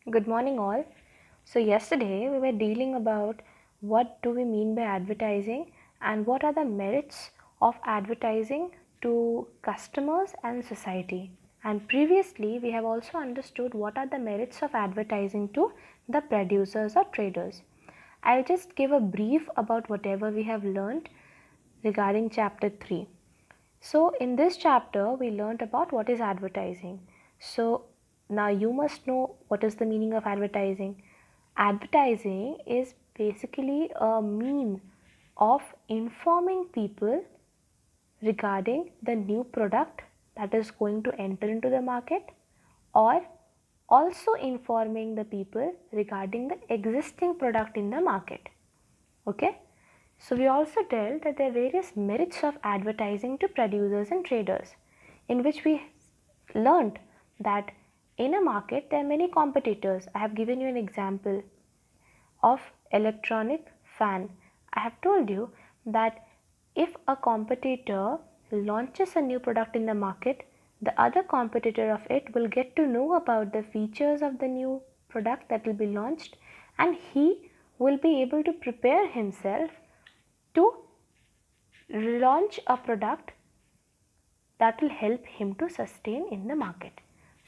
Good morning all. So yesterday we were dealing about what do we mean by advertising and what are the merits of advertising to customers and society. And previously we have also understood what are the merits of advertising to the producers or traders. I'll just give a brief about whatever we have learned regarding chapter 3. So in this chapter we learnt about what is advertising. So now you must know what is the meaning of advertising. Advertising is basically a mean of informing people regarding the new product that is going to enter into the market, or also informing the people regarding the existing product in the market. Okay. So we also tell that there are various merits of advertising to producers and traders, in which we learned that in a market there are many competitors. I have given you an example of electronic fan. I have told you that if a competitor launches a new product in the market, the other competitor of it will get to know about the features of the new product that will be launched, and he will be able to prepare himself to launch a product that will help him to sustain in the market.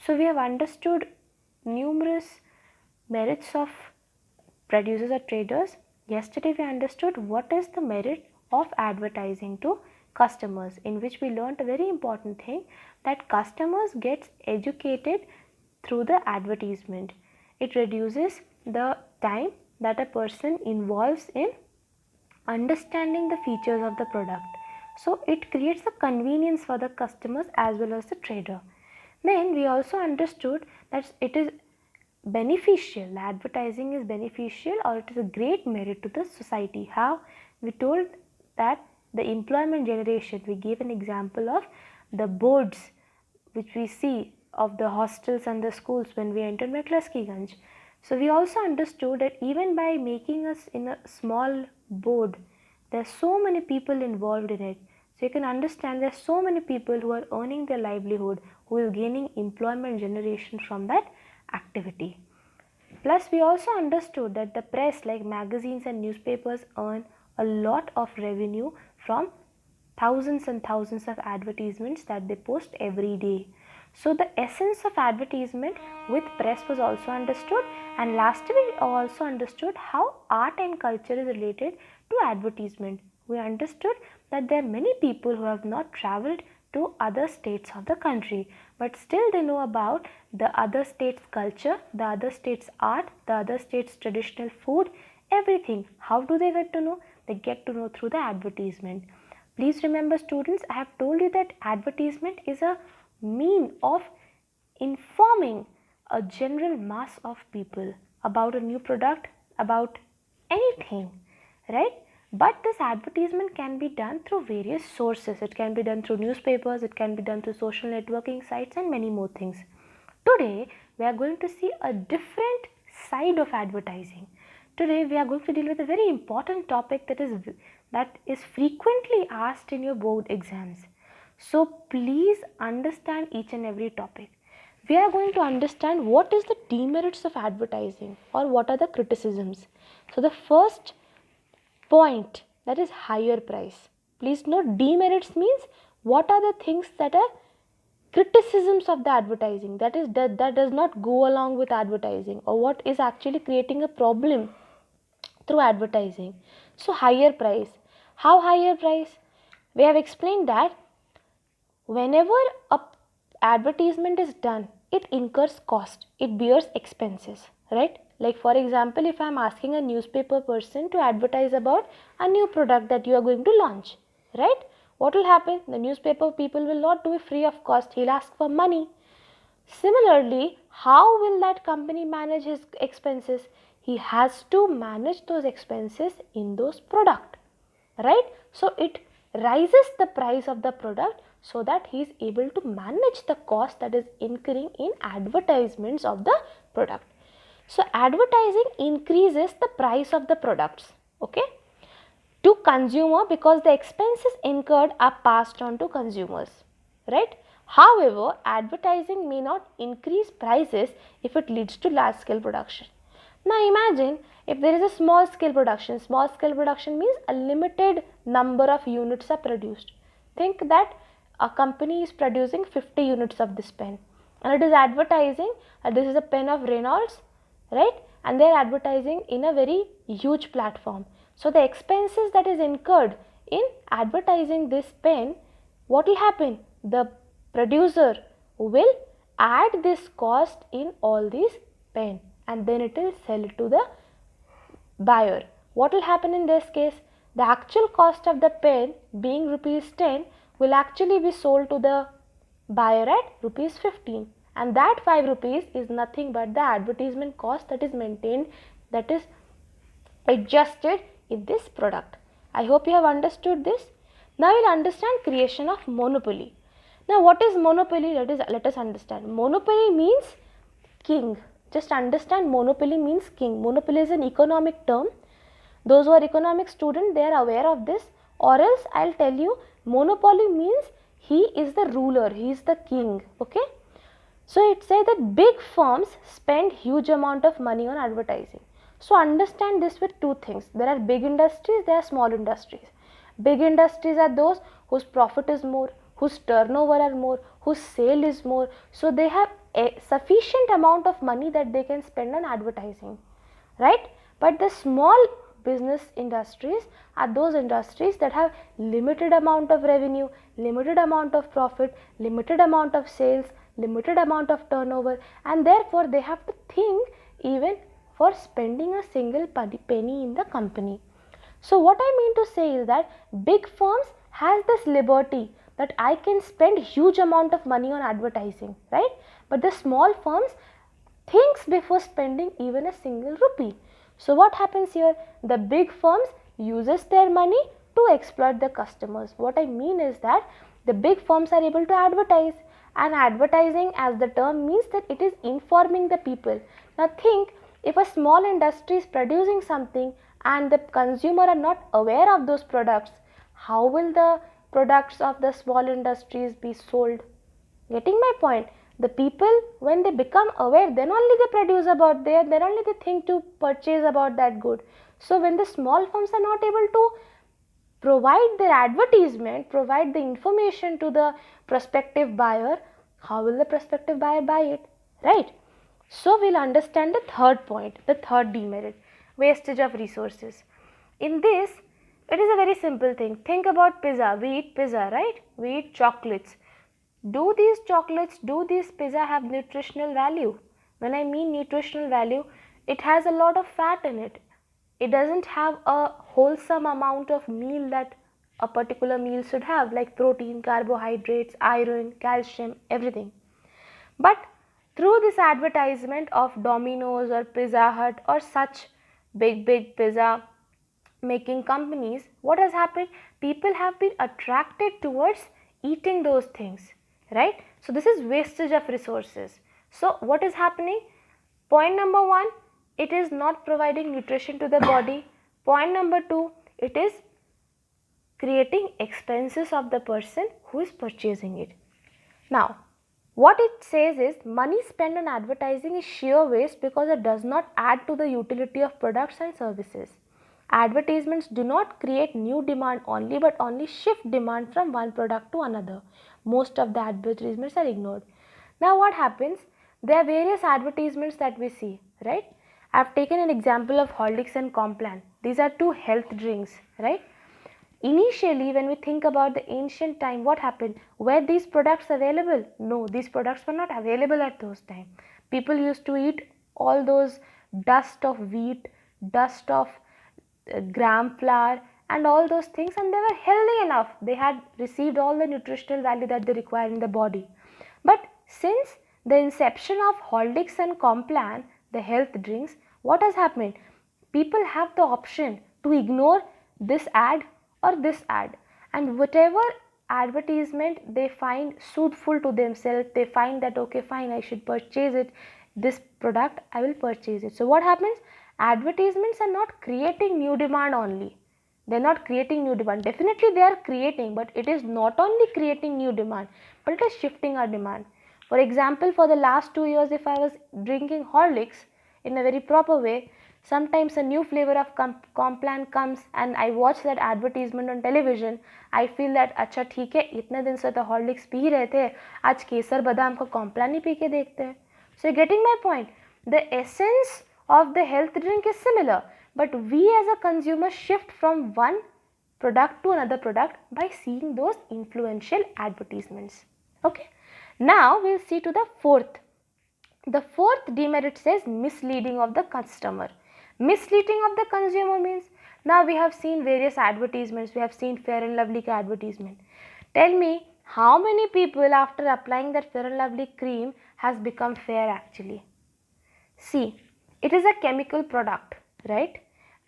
So we have understood numerous merits of producers or traders. Yesterday we understood what is the merit of advertising to customers, in which we learnt a very important thing, that customers gets educated through the advertisement. It reduces the time that a person involves in understanding the features of the product. So it creates a convenience for the customers as well as the trader. Then we also understood that it is beneficial, advertising is beneficial, or it is a great merit to the society. How? We told that the employment generation, we gave an example of the boards which we see of the hostels and the schools when we enter Ganj. So we also understood that even by making us in a small board, there are so many people involved in it. So you can understand there are so many people who are earning their livelihood, who is gaining employment generation from that activity. Plus we also understood that the press, like magazines and newspapers, earn a lot of revenue from thousands and thousands of advertisements that they post every day. So the essence of advertisement with press was also understood, and lastly we also understood how art and culture is related to advertisement. We understood that there are many people who have not travelled to other states of the country, but still they know about the other states' culture, the other states' art, the other states' traditional food, everything. How do they get to know? They get to know through the advertisement. Please remember students, I have told you that advertisement is a mean of informing a general mass of people about a new product, about anything, right? But this advertisement can be done through various sources. It can be done through newspapers, it can be done through social networking sites, and many more things. Today we are going to see a different side of advertising. Today we are going to deal with a very important topic that is frequently asked in your board exams. So please understand each and every topic. We are going to understand what is the demerits of advertising, or what are the criticisms. So the first point, that is higher price. Please note, demerits means what are the things that are criticisms of the advertising, that does not go along with advertising, or what is actually creating a problem through advertising. So higher price. How higher price? We have explained that whenever a advertisement is done, it incurs cost, it bears expenses, right? Like for example, if I am asking a newspaper person to advertise about a new product that you are going to launch, right? What will happen? The newspaper people will not do it free of cost, he'll ask for money. Similarly, how will that company manage his expenses? He has to manage those expenses in those product, right? So it rises the price of the product so that he is able to manage the cost that is incurring in advertisements of the product. So advertising increases the price of the products, okay, to consumer, because the expenses incurred are passed on to consumers, right? However, advertising may not increase prices if it leads to large scale production. Now imagine if there is a small scale production. Small scale production means a limited number of units are produced. Think that a company is producing 50 units of this pen and it is advertising that this is a pen of Reynolds, right? And they are advertising in a very huge platform. So the expenses that is incurred in advertising this pen, what will happen? The producer will add this cost in all these pen and then it will sell it to the buyer. What will happen in this case? The actual cost of the pen being rupees 10 will actually be sold to the buyer at rupees 15, and that 5 rupees is nothing but the advertisement cost that is maintained, that is adjusted in this product. I hope you have understood this. Now we'll understand creation of monopoly. Now what is monopoly? Let us understand. Monopoly means king. Just understand, monopoly means king. Monopoly is an economic term. Those who are economic students, they are aware of this, or else I'll tell you, monopoly means he is the ruler, he is the king. Okay. So it says that big firms spend huge amount of money on advertising. So understand this with two things. There are big industries, there are small industries. Big industries are those whose profit is more, whose turnover are more, whose sale is more. So they have a sufficient amount of money that they can spend on advertising, right? But the small business industries are those industries that have limited amount of revenue, limited amount of profit, limited amount of sales, limited amount of turnover, and therefore they have to think even for spending a single penny in the company. So what I mean to say is that big firms has this liberty that I can spend huge amount of money on advertising, right? But the small firms thinks before spending even a single rupee. So what happens here? The big firms uses their money to exploit the customers. What I mean is that the big firms are able to advertise, and advertising, as the term means, that it is informing the people. Now think, if a small industry is producing something and the consumer are not aware of those products, how will the products of the small industries be sold? Getting my point? The people, when they become aware, then only they produce about there, then only they think to purchase about that good. So when the small firms are not able to provide their advertisement, provide the information to the prospective buyer, how will the prospective buyer buy it, right? So we'll understand the third point, the third demerit, wastage of resources. In this, it is a very simple thing. Think about pizza. We eat pizza, right? We eat chocolates. Do these chocolates, do this pizza have nutritional value? When I mean nutritional value, it has a lot of fat in it. It doesn't have a wholesome amount of meal that a particular meal should have, like protein, carbohydrates, iron, calcium, everything. But through this advertisement of Domino's or Pizza Hut or such big pizza making companies, what has happened? People have been attracted towards eating those things, right? So this is wastage of resources. So what is happening? Point number one, it is not providing nutrition to the body. Point number two, it is creating expenses of the person who is purchasing it. Now, what it says is money spent on advertising is sheer waste because it does not add to the utility of products and services. Advertisements do not create new demand only, but only shift demand from one product to another. Most of the advertisements are ignored. Now what happens? There are various advertisements that we see, right? I have taken an example of Horlicks and Complan. These are two health drinks, right? Initially, when we think about the ancient time, what happened? Were these products available? No, these products were not available at those time. People used to eat all those dust of wheat, dust of gram flour and all those things, and they were healthy enough. They had received all the nutritional value that they require in the body. But since the inception of Horlicks and Complan, the health drinks, what has happened? People have the option to ignore this ad or this ad, and whatever advertisement they find soothful to themselves, they find that okay fine, I should purchase it, this product I will purchase it. So what happens? Advertisements are not creating new demand only. They are not creating new demand. Definitely they are creating, but it is not only creating new demand. but it is shifting our demand. For example, for the last 2 years, if I was drinking Horlicks in a very proper way, sometimes a new flavor of Complan comes and I watch that advertisement on television. I feel that अच्छा ठीक है, इतने दिन से तो Horlicks P रहे थे, आज केसर बादाम का Complan ही पी के देखते हैं. So getting my point, the essence of the health drink is similar, but we as a consumer shift from one product to another product by seeing those influential advertisements. Okay, now we'll see to the fourth. The fourth demerit says misleading of the customer. Misleading of the consumer means, now we have seen various advertisements. We have seen Fair and Lovely advertisement. Tell me, how many people after applying that Fair and Lovely cream has become fair actually? See, it is a chemical product, right?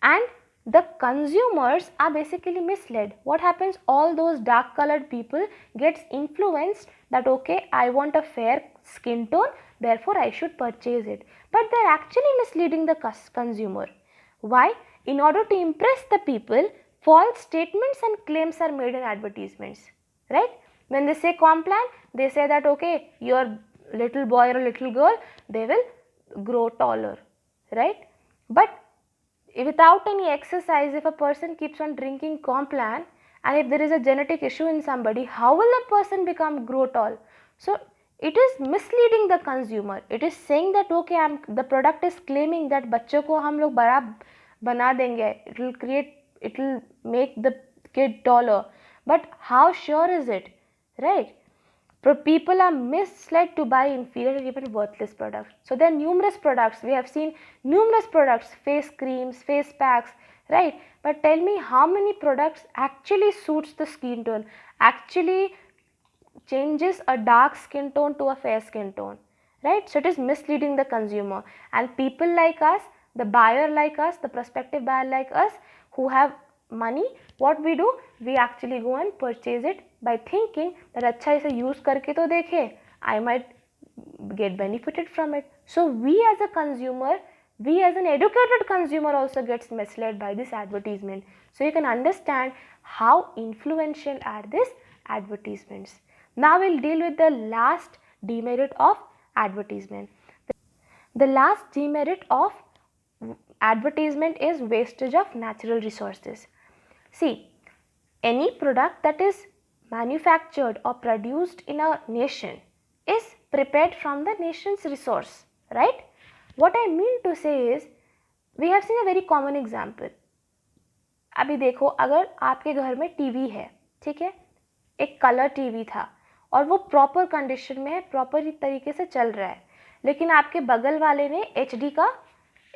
And the consumers are basically misled. What happens? All those dark colored people gets influenced that okay, I want a fair skin tone, therefore I should purchase it. But they are actually misleading the consumer. Why? In order to impress the people, false statements and claims are made in advertisements, right? When they say Complan, they say that okay, your little boy or little girl, they will grow taller, right? But without any exercise, if a person keeps on drinking Complan and if there is a genetic issue in somebody, how will the person grow tall? So it is misleading the consumer. It is saying that okay, the product is claiming that बच्चों को हम लोग बड़ा बना देंगे, it will make the kid taller, but how sure is it, right? People are misled to buy inferior and even worthless products. So there are numerous products. We have seen numerous products, face creams, face packs, right? But tell me how many products actually suits the skin tone, actually changes a dark skin tone to a fair skin tone, right? So it is misleading the consumer, and people like us, the buyer like us, the prospective buyer like us who have money, what we do, we actually go and purchase it by thinking that अच्छा इसे use करके तो देखे, I might get benefited from it. So we as a consumer, we as an educated consumer also gets misled by this advertisement. So you can understand how influential are these advertisements. Now we'll deal with the last demerit of advertisement. The last demerit of advertisement is wastage of natural resources. See, any product that is manufactured or produced in a nation is prepared from the nation's resource, right? What I mean to say is, we have seen a very common example. अभी देखो, अगर आपके घर में TV है, ठीक है, एक कलर टीवी था और वो प्रॉपर कंडीशन में है, प्रॉपर तरीके से चल रहा है, लेकिन आपके बगल वाले ने एचडी का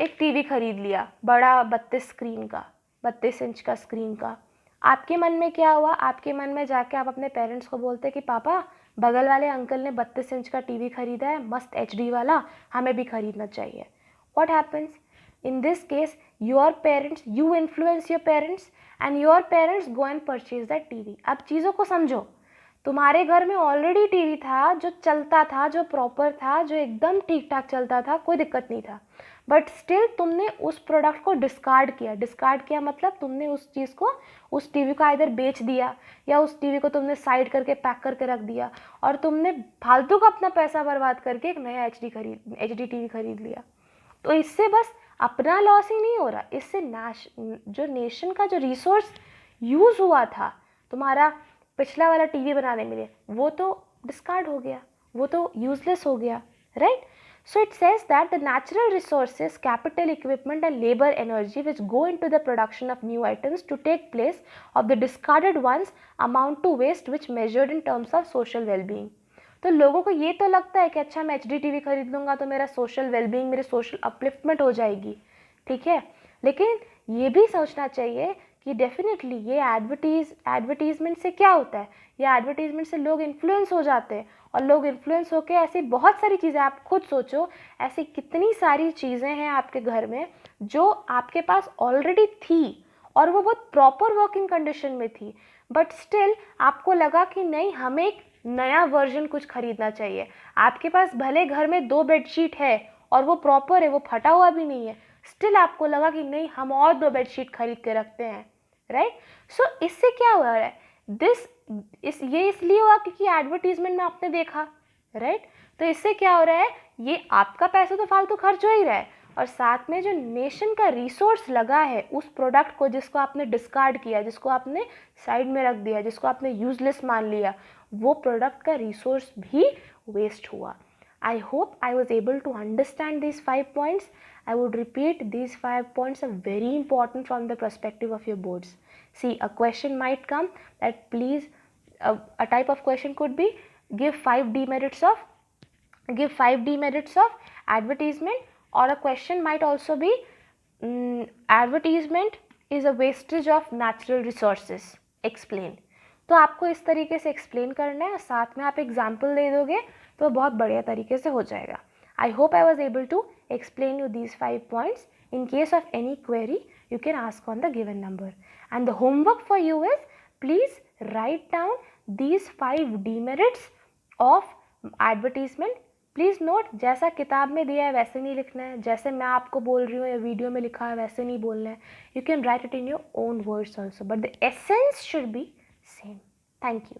एक टीवी खरीद लिया, बड़ा 32 इंच का स्क्रीन का. आपके मन में क्या हुआ? आपके मन में जाके आप अपने पेरेंट्स को बोलते कि पापा, बगल वाले अंकल ने 32 इंच का टीवी खरीदा है, मस्त एचडी वाला, हमें भी खरीदना चाहिए. What happens? In this case, your parents, you influence your parents and your parents go and purchase that TV. अब चीज़ों को समझो, तुम्हारे घर में ऑलरेडी टीवी था जो चलता था, जो प्रॉपर था, जो एकदम ठीक ठाक चलता था, कोई दिक्कत नहीं था, बट स्टिल तुमने उस प्रोडक्ट को डिस्कार्ड किया मतलब तुमने उस चीज़ को, उस टीवी को इधर बेच दिया या उस टीवी को तुमने साइड करके पैक करके रख दिया और तुमने फालतू का अपना पैसा बर्बाद करके एक नया एचडी टीवी खरीद लिया. तो इससे बस अपना लॉस ही नहीं हो रहा, इससे जो नेशन का जो रिसोर्स यूज़ हुआ था तुम्हारा पिछला वाला टीवी बनाने में लिए, वो तो डिस्कार्ड हो गया, वो तो यूजलेस हो गया, right? So it says that the natural resources, capital, equipment and labor energy which go into the production of new items to take place of the discarded ones amount to waste which measured in terms of social well-being. तो लोगों को ये तो लगता है कि अच्छा मैं एचडी टीवी खरीद लूँगा तो मेरा सोशल वेलबींग, मेरी सोशल अपलिफ्टमेंट हो जाएगी, ठीक है, लेकिन ये भी सोचना चाहिए कि डेफिनेटली ये एडवर्टीजमेंट से क्या होता है, ये एडवर्टीजमेंट से लोग इन्फ्लुएंस हो जाते हैं और लोग इन्फ्लुएंस होकर ऐसी बहुत सारी चीज़ें, आप खुद सोचो ऐसी कितनी सारी चीज़ें हैं आपके घर में जो आपके पास ऑलरेडी थी और वो बहुत प्रॉपर वर्किंग कंडीशन में थी, बट स्टिल आपको लगा कि नहीं, हमें एक नया वर्जन कुछ खरीदना चाहिए. आपके पास भले घर में 2 बेडशीट है और वो प्रॉपर है, वो फटा हुआ भी नहीं है, स्टिल आपको लगा कि नहीं, हम और 2 बेडशीट खरीद के रखते हैं, राइट? सो इससे क्या हो रहा है? ये इसलिए हुआ क्योंकि एडवर्टीजमेंट में आपने देखा, राइट। तो इससे क्या हो रहा है, ये आपका पैसा तो फालतू खर्च हो ही रहा है, और साथ में जो नेशन का रिसोर्स लगा है उस प्रोडक्ट को, जिसको आपने डिस्कार्ड किया, जिसको आपने साइड में रख दिया, जिसको आपने यूजलेस मान लिया, वो प्रोडक्ट का रिसोर्स भी वेस्ट हुआ. I hope I was able to understand these 5 points. I would repeat, these 5 points are very important from the perspective of your boards. See, a question might come that please, a type of question could be give 5 demerits of advertisement, or a question might also be advertisement is a wastage of natural resources. Explain. तो आपको इस तरीके से explain करना है, और साथ में आप एग्जाम्पल दे दोगे तो बहुत बढ़िया तरीके से हो जाएगा. I hope I was able to explain you these 5 points. In case of any query, you can ask on the given number. And the homework for you is, please write down these 5 demerits of advertisement. Please note, जैसा किताब में दिया है वैसे नहीं लिखना है, जैसे मैं आपको बोल रही हूँ या वीडियो में लिखा है वैसे नहीं बोलना है. You can write it in your own words also, but the essence should be same. Thank you.